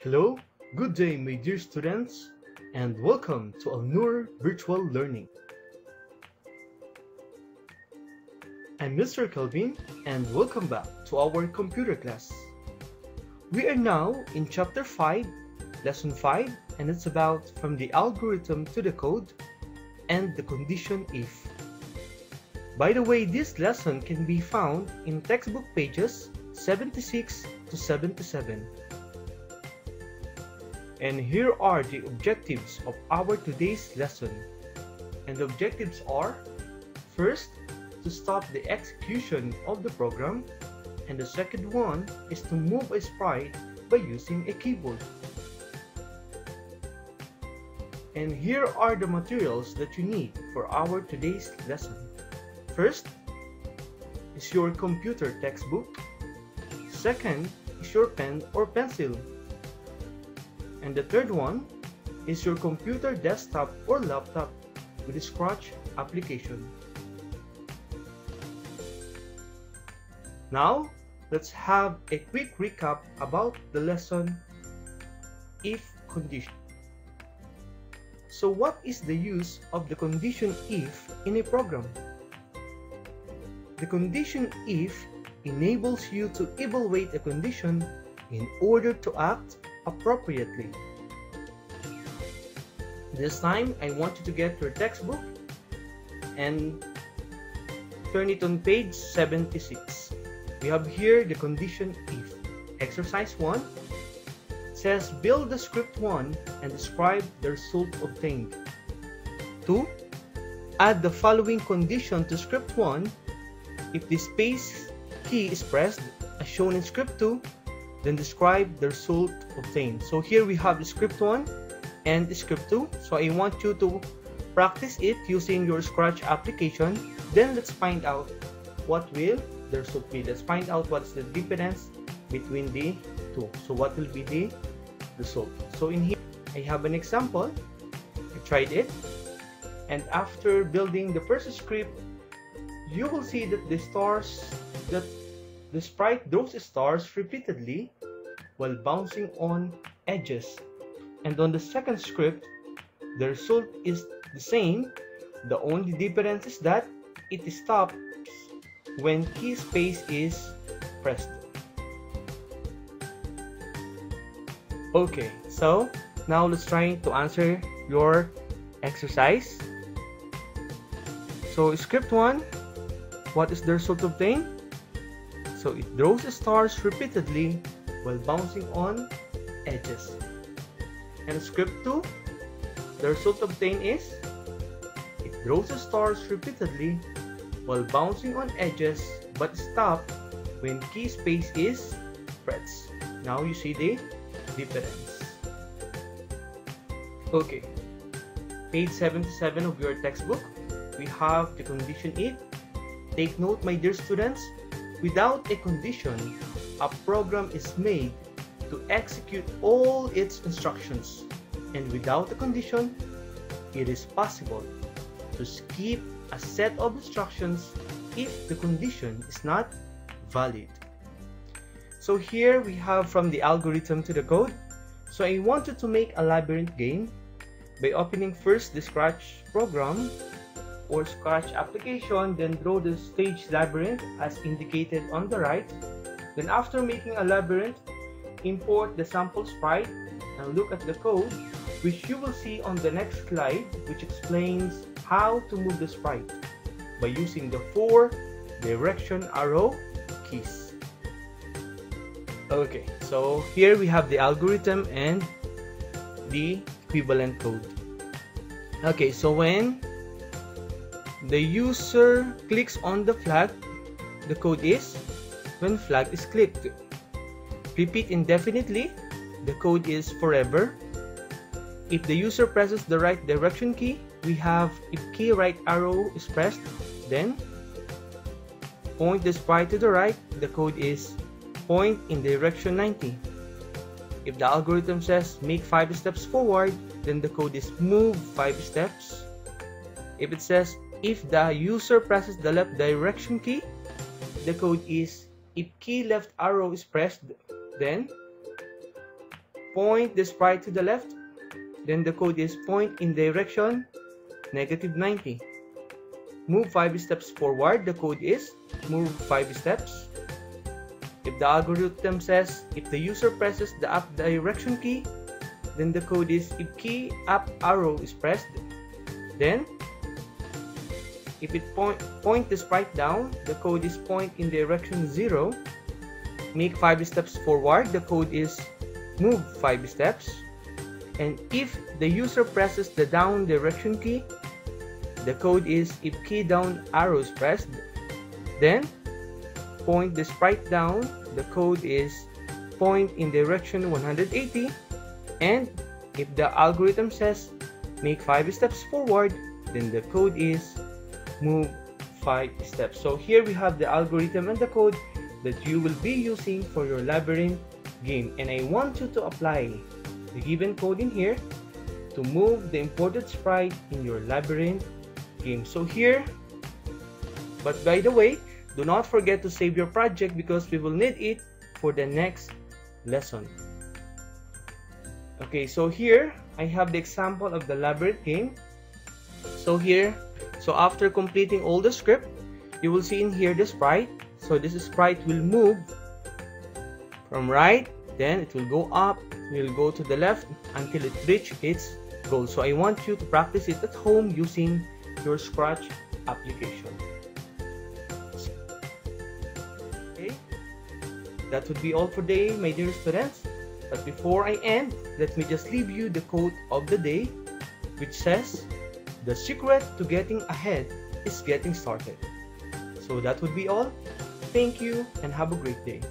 Hello, good day my dear students, and welcome to Al-Nur Virtual Learning. I'm Mr. Kelvin, and welcome back to our computer class. We are now in Chapter 5, Lesson 5, and it's about from the algorithm to the code and the condition if. By the way, this lesson can be found in textbook pages 76 to 77. And here are the objectives of our today's lesson. And the objectives are, first, to stop the execution of the program, and the second one is to move a sprite by using a keyboard. And here are the materials that you need for our today's lesson. First is your computer textbook. Second is your pen or pencil. And the third one is your computer desktop or laptop with the Scratch application. Now, let's have a quick recap about the lesson if condition. So what is the use of the condition if in a program? The condition if enables you to evaluate a condition in order to act appropriately. This time, I want you to get your textbook and turn it on page 76. We have here the condition if. Exercise 1 says build the script 1 and describe the result obtained. 2. Add the following condition to script 1. If the space key is pressed, as shown in script 2, then describe the result obtained. So here we have the script 1 and the script 2. So I want you to practice it using your Scratch application. Then let's find out what will the result be. Let's find out what's the difference between the two. So what will be the result? So in here I have an example. I tried it, and after building the first script, you will see that the sprite draws stars repeatedly while bouncing on edges. And on the second script, the result is the same. The only difference is that it stops when key space is pressed. Okay, so now let's try to answer your exercise. So script 1, what is the result obtained? So it draws stars repeatedly while bouncing on edges. And script 2, the result obtained is it draws stars repeatedly while bouncing on edges but stop when key space is pressed. Now you see the difference. Okay, page 77 of your textbook, we have the condition if. Take note, my dear students, without a condition, a program is made to execute all its instructions, and without a condition, it is possible to skip a set of instructions if the condition is not valid. So here we have from the algorithm to the code. So I want you to make a labyrinth game by opening first the Scratch program or Scratch application, then draw the stage labyrinth as indicated on the right. Then after making a labyrinth, import the sample sprite and look at the code, which you will see on the next slide, which explains how to move the sprite by using the 4 direction arrow keys. Okay, so here we have the algorithm and the equivalent code. Okay, so when the user clicks on the flag, the code is when flag is clicked. Repeat indefinitely, the code is forever. If the user presses the right direction key, we have if key right arrow is pressed, then point the sprite to the right, the code is point in direction 90. If the algorithm says make 5 steps forward, then the code is move 5 steps. If it says if the user presses the left direction key, the code is if key left arrow is pressed, then point the sprite to the left, then the code is point in direction -90. Move 5 steps forward, the code is move 5 steps. If the algorithm says if the user presses the up direction key, then the code is if key up arrow is pressed. Then if it point the sprite down, the code is point in direction 0. Make 5 steps forward, the code is move 5 steps. And if the user presses the down direction key, the code is if key down arrow is pressed. Then point the sprite down, the code is point in direction 180. And if the algorithm says make 5 steps forward, then the code is move 5 steps. So here we have the algorithm and the code that you will be using for your Labyrinth game, and I want you to apply the given code in here to move the imported sprite in your Labyrinth game. So here, but by the way, do not forget to save your project because we will need it for the next lesson. Okay, so here I have the example of the Labyrinth game. So here, so after completing all the script, you will see in here the sprite. So this sprite will move from right, then it will go up, it will go to the left until it reaches its goal. So I want you to practice it at home using your Scratch application. Okay, that would be all for today, my dear students. But before I end, let me just leave you the quote of the day, which says, "The secret to getting ahead is getting started." So that would be all. Thank you and have a great day.